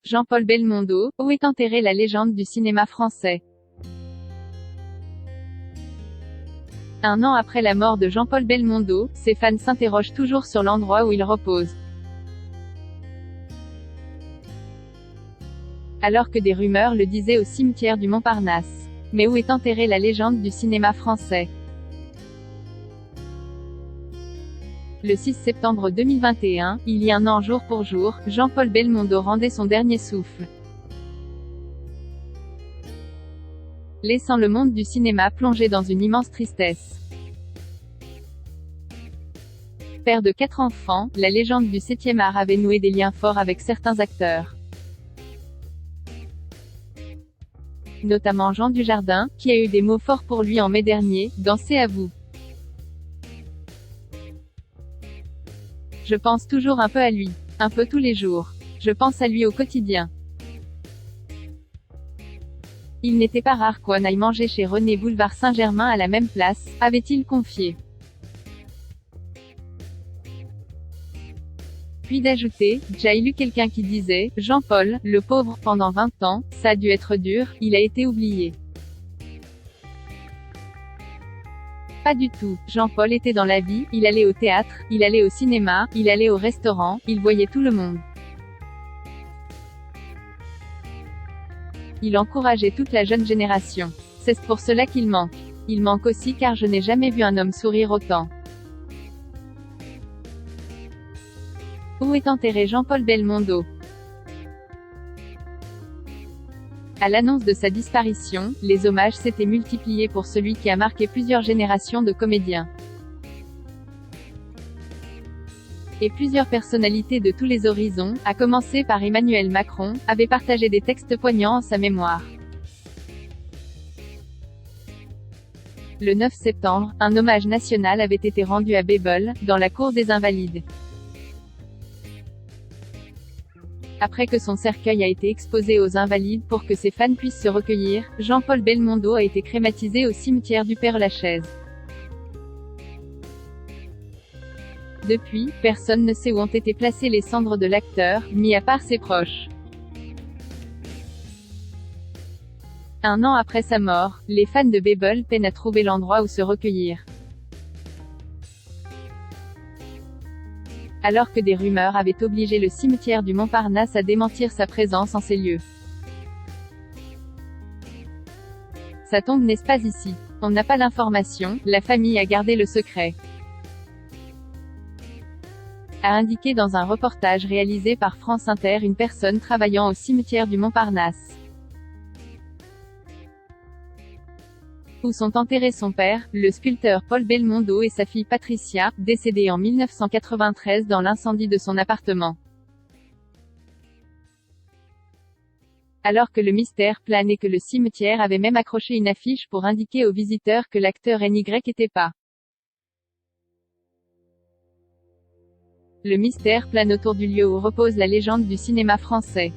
Jean-Paul Belmondo, où est enterrée la légende du cinéma français? Un an après la mort de Jean-Paul Belmondo, ses fans s'interrogent toujours sur l'endroit où il repose. Alors que des rumeurs le disaient au cimetière du Montparnasse. Mais où est enterrée la légende du cinéma français? Le 6 septembre 2021, il y a un an jour pour jour, Jean-Paul Belmondo rendait son dernier souffle, laissant le monde du cinéma plongé dans une immense tristesse. Père de 4 enfants, la légende du 7e art avait noué des liens forts avec certains acteurs, notamment Jean Dujardin, qui a eu des mots forts pour lui en mai dernier, dans C'est à vous. Je pense toujours un peu à lui. Un peu tous les jours. Je pense à lui au quotidien. Il n'était pas rare qu'on aille manger chez René boulevard Saint-Germain à la même place, avait-il confié. Puis d'ajouter, j'ai lu quelqu'un qui disait, Jean-Paul, le pauvre, pendant 20 ans, ça a dû être dur, il a été oublié. Pas du tout, Jean-Paul était dans la vie, il allait au théâtre, il allait au cinéma, il allait au restaurant, il voyait tout le monde. Il encourageait toute la jeune génération. C'est pour cela qu'il manque. Il manque aussi car je n'ai jamais vu un homme sourire autant. Où est enterré Jean-Paul Belmondo? À l'annonce de sa disparition, les hommages s'étaient multipliés pour celui qui a marqué plusieurs générations de comédiens. Et plusieurs personnalités de tous les horizons, à commencer par Emmanuel Macron, avaient partagé des textes poignants en sa mémoire. Le 9 septembre, un hommage national avait été rendu à Bebel, dans la cour des Invalides. Après que son cercueil a été exposé aux Invalides pour que ses fans puissent se recueillir, Jean-Paul Belmondo a été crématisé au cimetière du Père-Lachaise. Depuis, personne ne sait où ont été placées les cendres de l'acteur, mis à part ses proches. Un an après sa mort, les fans de Bebel peinent à trouver l'endroit où se recueillir. Alors que des rumeurs avaient obligé le cimetière du Montparnasse à démentir sa présence en ces lieux. Sa tombe n'est pas ici. On n'a pas l'information, la famille a gardé le secret, a indiqué dans un reportage réalisé par France Inter une personne travaillant au cimetière du Montparnasse, où sont enterrés son père, le sculpteur Paul Belmondo et sa fille Patricia, décédée en 1993 dans l'incendie de son appartement. Alors que le mystère plane et que le cimetière avait même accroché une affiche pour indiquer aux visiteurs que l'acteur NY était pas. Le mystère plane autour du lieu où repose la légende du cinéma français.